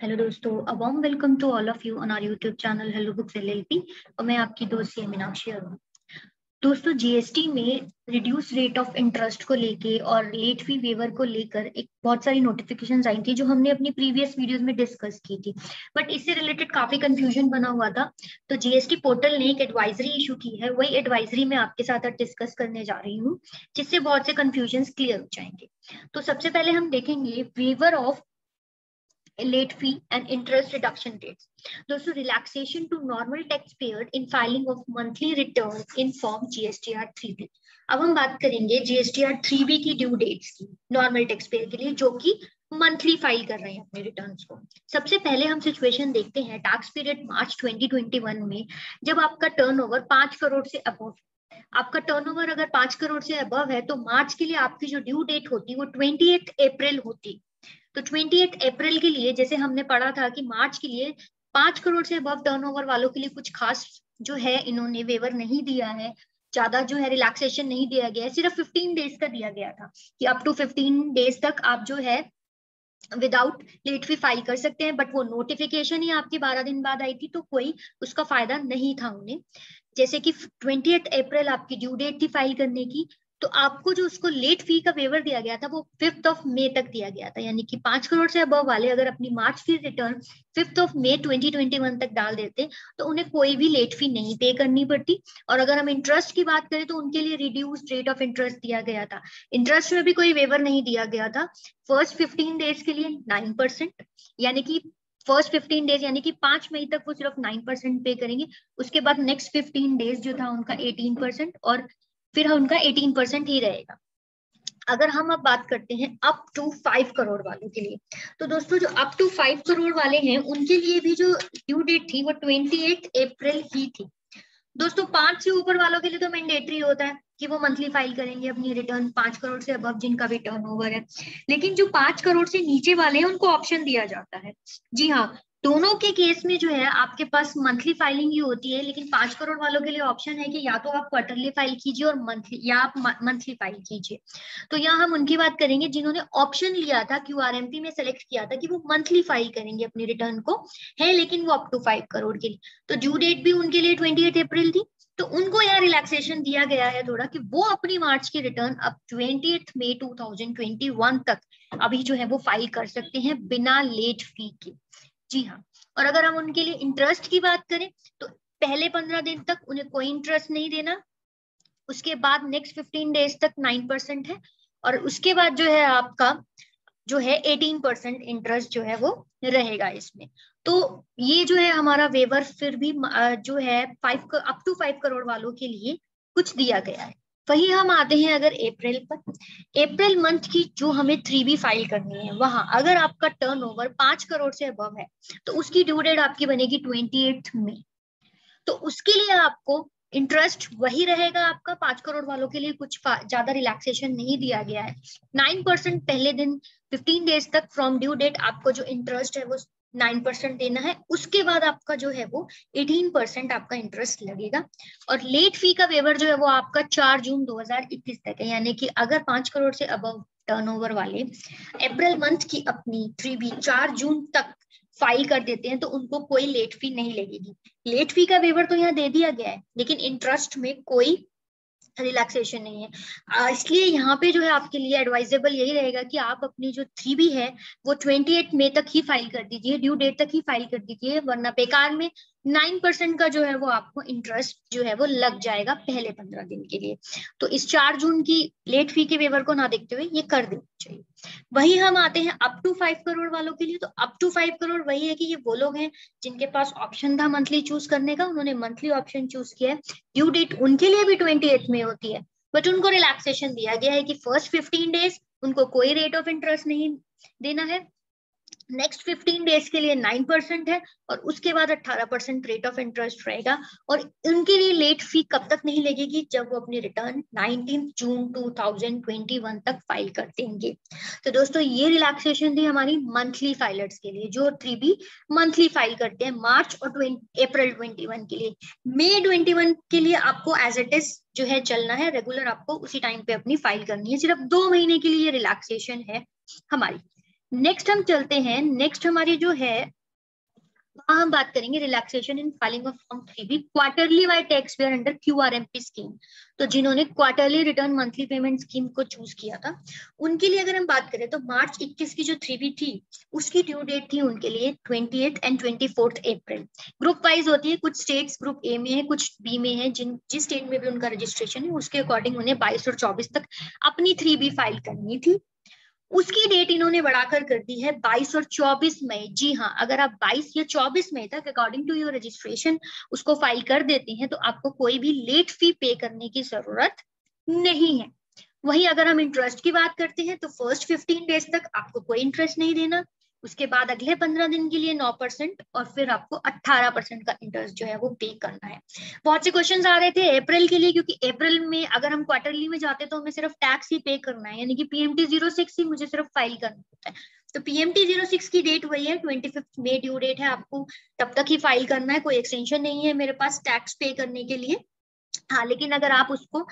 Hello दोस्तों, a warm welcome to all of you on our YouTube channel hello books LLP. और मैं आपकी दोस्त मीनाक्षी अरोड़ा। दोस्तों, जीएसटी में रिड्यूस रेट ऑफ इंटरेस्ट को लेके और लेट फी वेवर को लेकर एक बहुत सारी नोटिफिकेशंस आई थी जो हमने अपनी प्रीवियस वीडियोस में डिस्कस की थी। बट इससे रिलेटेड काफी कंफ्यूजन बना हुआ था, तो जीएसटी पोर्टल ने एक एडवाइजरी इशू की है। वही एडवाइजरी मैं आपके साथ डिस्कस करने जा रही हूँ, जिससे बहुत से कंफ्यूजन क्लियर हो जाएंगे। तो सबसे पहले हम देखेंगे waiver of late fee and interest reduction rates. दोस्तों, relaxation to normal taxpayer in filing of monthly return in form GSTR 3B। अब हम बात करेंगे GSTR 3B की ड्यू डेट्स की नॉर्मल टैक्स पेयर के लिए, जो कि मंथली फाइल कर रहे हैं अपने रिटर्न्स को। सबसे पहले हम सिचुएशन देखते हैं टैक्स पीरियड मार्च 2021 में, जब आपका टर्नओवर 5 करोड़ से अबव। आपका टर्नओवर अगर 5 करोड़ से अबव है तो मार्च के लिए आपकी जो ड्यू डेट होती वो 28 अप्रैल होती। तो 28 अप्रैल के लिए, जैसे हमने पढ़ा था कि मार्च के लिए 5 करोड़ से अबव टर्नओवर वालों के लिए कुछ खास जो है इन्होंने वेवर नहीं दिया है, ज्यादा जो है रिलैक्सेशन नहीं दिया गया है, सिर्फ 15 डेज का दिया गया था कि अप टू 15 डेज तक आप जो है विदाउट लेट फी फाइल कर सकते हैं। बट वो नोटिफिकेशन ही आपकी 12 दिन बाद आई थी, तो कोई उसका फायदा नहीं था उन्हें। जैसे कि 28 अप्रैल आपकी ड्यू डेट थी फाइल करने की, तो आपको जो उसको लेट फी का वेवर दिया गया था वो 5 मई तक दिया गया था। यानी कि 5 करोड़ से अबव वाले अगर अपनी मार्च फी रिटर्न 5 मई 2021 तक डाल देते तो उन्हें कोई भी लेट फी नहीं पे करनी पड़ती। और अगर हम इंटरेस्ट की बात करें तो उनके लिए रिड्यूस्ड रेट ऑफ इंटरेस्ट दिया गया था। इंटरेस्ट में भी कोई वेवर नहीं दिया गया था। फर्स्ट 15 डेज के लिए 9%, यानी कि फर्स्ट 15 डेज यानी कि 5 मई तक वो सिर्फ 9% पे करेंगे। उसके बाद नेक्स्ट 15 डेज जो था उनका 18%, और फिर उनका 18% ही रहेगा। अगर हम अब बात करते हैं अप टू 5 करोड़ वालों के लिए, तो दोस्तों जो अप टू 5 करोड़ वाले हैं उनके लिए भी जो ड्यू डेट थी वो 28 अप्रैल ही थी। दोस्तों, 5 से ऊपर वालों के लिए तो मैंडेटरी होता है कि वो मंथली फाइल करेंगे अपनी रिटर्न, 5 करोड़ से अबव जिनका भी टर्नओवर है। लेकिन जो 5 करोड़ से नीचे वाले हैं उनको ऑप्शन दिया जाता है। जी हाँ, दोनों के केस में जो है आपके पास मंथली फाइलिंग ही होती है, लेकिन 5 करोड़ वालों के लिए ऑप्शन है कि या तो आप क्वार्टरली फाइल कीजिए और मंथली, या आप मंथली फाइल कीजिए। तो यहाँ हम उनकी बात करेंगे जिन्होंने ऑप्शन लिया था, क्यूआरएमपी में सेलेक्ट किया था कि वो मंथली फाइल करेंगे अपनी रिटर्न को, है लेकिन वो अप टू 5 करोड़ के लिए। तो ड्यू डेट भी उनके लिए 28 अप्रैल थी। तो उनको यहाँ रिलैक्सेशन दिया गया है थोड़ा, कि वो अपनी मार्च की रिटर्न अब 28 मई 2021 तक अभी जो है वो फाइल कर सकते हैं बिना लेट फी के। जी हाँ। और अगर हम उनके लिए इंटरेस्ट की बात करें तो पहले 15 दिन तक उन्हें कोई इंटरेस्ट नहीं देना। उसके बाद नेक्स्ट 15 डेज तक 9% है, और उसके बाद जो है आपका जो है 18% इंटरेस्ट जो है वो रहेगा इसमें। तो ये जो है हमारा वेवर फिर भी जो है अप टू 5 करोड़ वालों के लिए कुछ दिया गया है। वही हम आते हैं अगर अप्रैल पर, अप्रैल मंथ की जो हमें 3B फाइल करनी है, वहां अगर आपका टर्नओवर 5 करोड़ से अबव है तो उसकी ड्यू डेट आपकी बनेगी 28 मई। तो उसके लिए आपको इंटरेस्ट वही रहेगा आपका। 5 करोड़ वालों के लिए कुछ ज्यादा रिलैक्सेशन नहीं दिया गया है। 9% पहले दिन 15 डेज तक फ्रॉम ड्यू डेट आपको जो इंटरेस्ट है वो 9% देना है। उसके बाद आपका जो है वो 18% आपका इंटरेस्ट लगेगा। और लेट फी का वेवर जो है वो आपका 4 जून 2021 तक है। यानी कि अगर 5 करोड़ से अबव टर्नओवर वाले अप्रैल मंथ की अपनी 3B 4 जून तक फाइल कर देते हैं तो उनको कोई लेट फी नहीं लगेगी। लेट फी का वेवर तो यहाँ दे दिया गया है, लेकिन इंटरेस्ट में कोई रिलैक्सेशन नहीं है। इसलिए यहाँ पे जो है आपके लिए एडवाइजेबल यही रहेगा कि आप अपनी जो 3B है वो 28 मई तक ही फाइल कर दीजिए, ड्यू डेट तक ही फाइल कर दीजिए, वरना बेकार में 9% का जो है वो आपको इंटरेस्ट जो है वो लग जाएगा पहले 15 दिन के लिए। तो इस 4 जून की लेट फी के वेवर को ना देखते हुए ये कर देना चाहिए। वही हम आते हैं अप टू 5 करोड़ वालों के लिए। तो अप टू 5 करोड़ वही है कि ये वो लोग हैं जिनके पास ऑप्शन था मंथली चूज करने का, उन्होंने मंथली ऑप्शन चूज किया है। ड्यू डेट उनके लिए भी 28 में होती है, बट उनको रिलैक्सेशन दिया गया है कि फर्स्ट 15 डेज उनको कोई रेट ऑफ इंटरेस्ट नहीं देना है। नेक्स्ट 15 डेज के लिए 9% है, और उसके बाद 18% रेट ऑफ इंटरेस्ट रहेगा। और उनके लिए लेट फी कब तक नहीं लगेगी, जब वो अपनी रिटर्न 19 जून 2021 तक फाइल कर देंगे। तो दोस्तों, ये रिलैक्सेशन थी हमारी मंथली फाइलर्स के लिए जो 3B मंथली फाइल करते हैं मार्च और अप्रैल 21 के लिए। मई 21 के लिए आपको एज इट इज जो है चलना है रेगुलर, आपको उसी टाइम पे अपनी फाइल करनी है। सिर्फ 2 महीने के लिए रिलैक्सेशन है हमारी। नेक्स्ट हम चलते हैं, नेक्स्ट हमारी जो है वहाँ हम बात करेंगे relaxation in filing of form 3B quarterly bye tax payer under QRMP scheme. तो जिन्होंने quarterly return monthly payment scheme को चूज किया था उनके लिए अगर हम बात करें तो मार्च 21 की जो 3B थी उसकी ड्यू डेट थी उनके लिए 28 एंड 24 अप्रैल। ग्रुप वाइज होती है, कुछ स्टेट्स ग्रुप ए में है, कुछ बी में है। जिस स्टेट में भी उनका रजिस्ट्रेशन है उसके अकॉर्डिंग उन्हें 22 और 24 तक अपनी 3B फाइल करनी थी। उसकी डेट इन्होंने बढ़ाकर कर दी है 22 और 24 मई। जी हाँ, अगर आप 22 या 24 मई तक अकॉर्डिंग टू योर रजिस्ट्रेशन उसको फाइल कर देते हैं तो आपको कोई भी लेट फी पे करने की जरूरत नहीं है। वही अगर हम इंटरेस्ट की बात करते हैं तो फर्स्ट 15 डेज तक आपको कोई इंटरेस्ट नहीं देना, उसके बाद अगले 15 दिन के लिए 9% और फिर आपको 18% का इंटरेस्ट जो है वो पे करना है। बहुत से क्वेश्चंस आ रहे थे अप्रैल के लिए, क्योंकि अप्रैल में अगर हम क्वार्टरली में जाते तो हमें सिर्फ टैक्स ही पे करना है, यानी कि PMT 06 ही मुझे सिर्फ फाइल करना होता है। तो PMT 06 की डेट वही है, 25 मई ड्यू डेट है, आपको तब तक ही फाइल करना है, कोई एक्सटेंशन नहीं है मेरे पास टैक्स पे करने के लिए। हाँ, लेकिन अगर आप उसको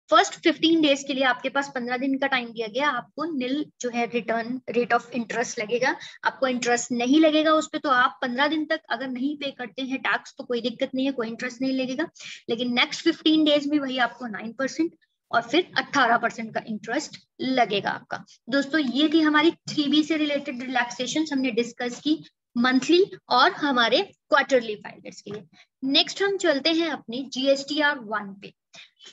फर्स्ट 15 डेज के लिए आपके पास 15 दिन का टाइम दिया गया, आपको नील जो है रिटर्न रेट ऑफ इंटरेस्ट लगेगा, आपको इंटरेस्ट नहीं लगेगा उस पर। तो आप 15 दिन तक अगर नहीं पे करते हैं टैक्स तो कोई दिक्कत नहीं है, कोई इंटरेस्ट नहीं लगेगा। लेकिन नेक्स्ट 15 डेज में वही आपको 9% और फिर 18% का इंटरेस्ट लगेगा आपका। दोस्तों ये थी हमारी 3B से रिलेटेड रिलैक्सेशन, हमने डिस्कस की मंथली और हमारे क्वार्टरली फाइलर्स के लिए। नेक्स्ट हम चलते हैं अपनी GSTR 1 पे,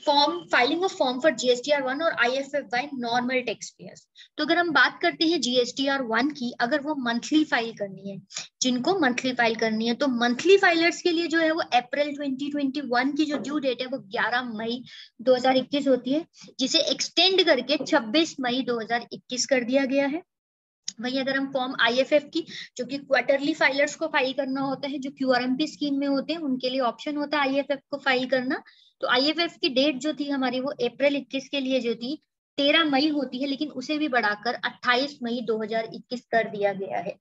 form filing of form for GSTR 1 और IFFY नॉर्मल टैक्स पेयर्स। तो अगर हम बात करते हैं GSTR 1 की, अगर वो मंथली फाइल करनी है, जिनको मंथली फाइल करनी है, तो मंथली फाइलर्स के लिए जो है वो अप्रैल 2021 की जो ड्यू डेट है वो 11 मई 2021 होती है, जिसे एक्सटेंड करके 26 मई 2021 कर दिया गया है। वही अगर हम फॉर्म IFF की, जो कि क्वार्टरली फाइलर्स को फाइल करना होता है, जो QRMP स्कीम में होते हैं उनके लिए ऑप्शन होता है IFF को फाइल करना। तो IFF की डेट जो थी हमारी वो अप्रैल 21 के लिए जो थी 13 मई होती है, लेकिन उसे भी बढ़ाकर 28 मई 2021 कर दिया गया है।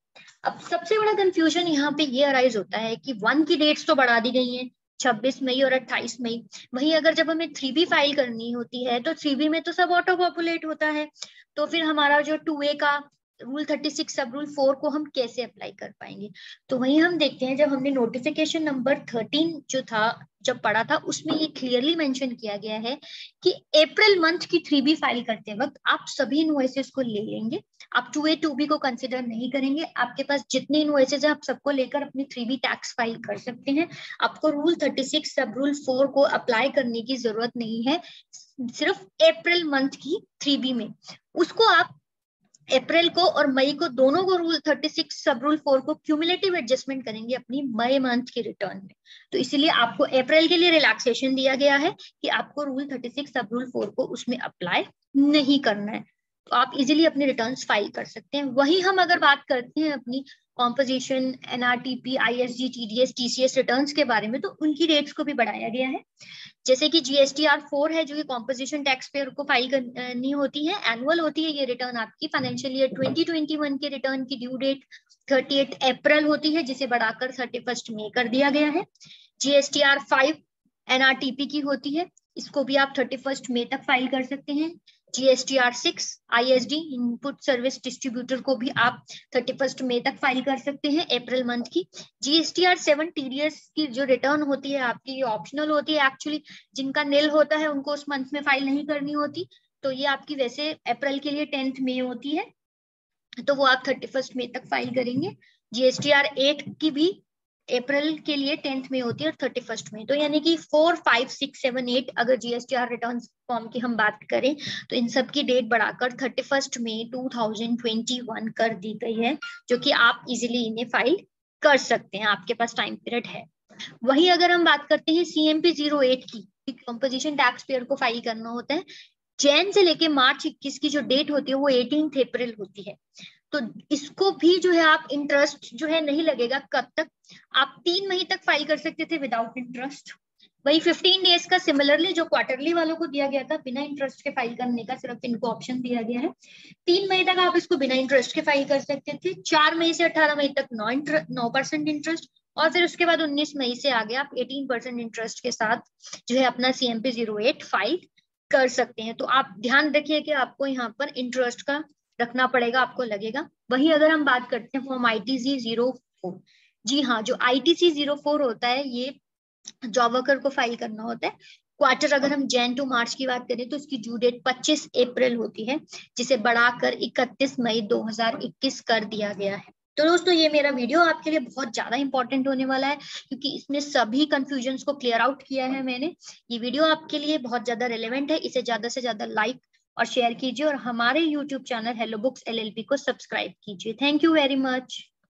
अब सबसे बड़ा कंफ्यूजन यहाँ पे ये अराइज होता है कि 1 की डेट्स तो बढ़ा दी गई है 26 मई और 28 मई, वही अगर जब हमें 3B फाइल करनी होती है तो 3B में तो सब ऑटो पॉपुलेट होता है, तो फिर हमारा जो 2A का रूल 36 सब रूल 4 को हम कैसे अप्लाई कर पाएंगे। तो वही हम देखते हैं, जब हमने नोटिफिकेशन नंबर 13 जो था जब पढ़ा था उसमें ये क्लियरली मेंशन किया गया है कि अप्रैल मंथ की 3B फाइल करते वक्त आप सभी इनवॉइसेस को ले लेंगे, आप 2A 2B को कंसिडर नहीं करेंगे। आपके पास जितने इनवॉइसेस है आप सबको लेकर अपनी 3B टैक्स फाइल कर सकते हैं। आपको रूल 36 सब रूल 4 को अप्लाई करने की जरूरत नहीं है, सिर्फ अप्रैल मंथ की 3B में उसको आप अप्रैल को और मई को दोनों को रूल 36 सब रूल 4 को क्यूमुलेटिव एडजस्टमेंट करेंगे अपनी मई मंथ के रिटर्न में। तो इसीलिए आपको अप्रैल के लिए रिलैक्सेशन दिया गया है कि आपको रूल 36 सब रूल 4 को उसमें अप्लाई नहीं करना है, तो आप इजीली अपने रिटर्न्स फाइल कर सकते हैं। वही हम अगर बात करते हैं अपनी composition, NRTP, ISG, TDS, TCS returns के बारे में, तो उनकी रेट्स को भी बढ़ाया गया है। जैसे कि GSTR 4 है जो कि कॉम्पोजिशन टैक्स पेयर को फाइल करनी होती है, एनुअल होती है ये रिटर्न, आपकी फाइनेंशियल ईयर 2021 के रिटर्न की ड्यू डेट 38 अप्रैल होती है, जिसे बढ़ाकर 31 मई कर दिया गया है। GSTR 5 NRTP की होती है, इसको भी आप 31 मई तक फाइल कर सकते हैं। GSTR 6 ISD input service distributor को भी आप 31 मई तक फाइल कर सकते हैं अप्रैल मंथ की। GSTR 7 TDS की जो रिटर्न होती है आपकी, ये ऑप्शनल होती है एक्चुअली, जिनका नील होता है उनको उस मंथ में फाइल नहीं करनी होती, तो ये आपकी वैसे अप्रैल के लिए 10 मई होती है, तो वो आप 31 मई तक फाइल करेंगे। GSTR 8 की भी अप्रैल के लिए 10 में होती है और 31 में, तो यानी कि 4, 5, 6, 7, 8 अगर GSTR रिटर्न फॉर्म की हम बात करें तो इन सब की डेट बढ़ाकर 31 मई 2021 कर दी गई है, जो कि आप इजीली इन्हें फाइल कर सकते हैं, आपके पास टाइम पीरियड है। वही अगर हम बात करते हैं CMP 08 की, कंपोजिशन टैक्स पेयर को फाइल करना होता है, जैन से लेके मार्च 21 की जो डेट होती है वो 18 अप्रैल होती है, तो इसको भी जो है आप इंटरेस्ट जो है नहीं लगेगा। कब तक? आप 3 मई तक फाइल कर सकते थे विदाउट इंटरेस्ट। वही 15 डेज का सिमिलरली जो क्वार्टरली वालों को दिया गया था बिना इंटरेस्ट के फाइल करने का, सिर्फ इनको ऑप्शन दिया गया है। 3 मई तक आप इसको बिना इंटरेस्ट के फाइल कर सकते थे। 4 मई से 18 मई तक 9% इंटरेस्ट, और फिर उसके बाद 19 मई से आगे आप 18% इंटरेस्ट के साथ जो है अपना CMP 08 फाइल कर सकते हैं। तो आप ध्यान रखिए कि आपको यहाँ पर इंटरेस्ट का रखना पड़ेगा, आपको लगेगा। वही अगर हम बात करते हैं फॉर्म ITC 04, जी हाँ, जो ITC 04 होता है ये जॉब वर्कर को फाइल करना होता है। क्वार्टर अगर हम जैन टू मार्च की बात करें तो इसकी ड्यू डेट 25 अप्रैल होती है, जिसे बढ़ाकर 31 मई 2021 कर दिया गया है। तो दोस्तों ये मेरा वीडियो आपके लिए बहुत ज्यादा इंपॉर्टेंट होने वाला है, क्योंकि इसमें सभी कंफ्यूजन्स को क्लियर आउट किया है मैंने। ये वीडियो आपके लिए बहुत ज्यादा रिलेवेंट है, इसे ज्यादा से ज्यादा लाइक और शेयर कीजिए और हमारे YouTube channel hello books LLP को सब्सक्राइब कीजिए। Thank you very much.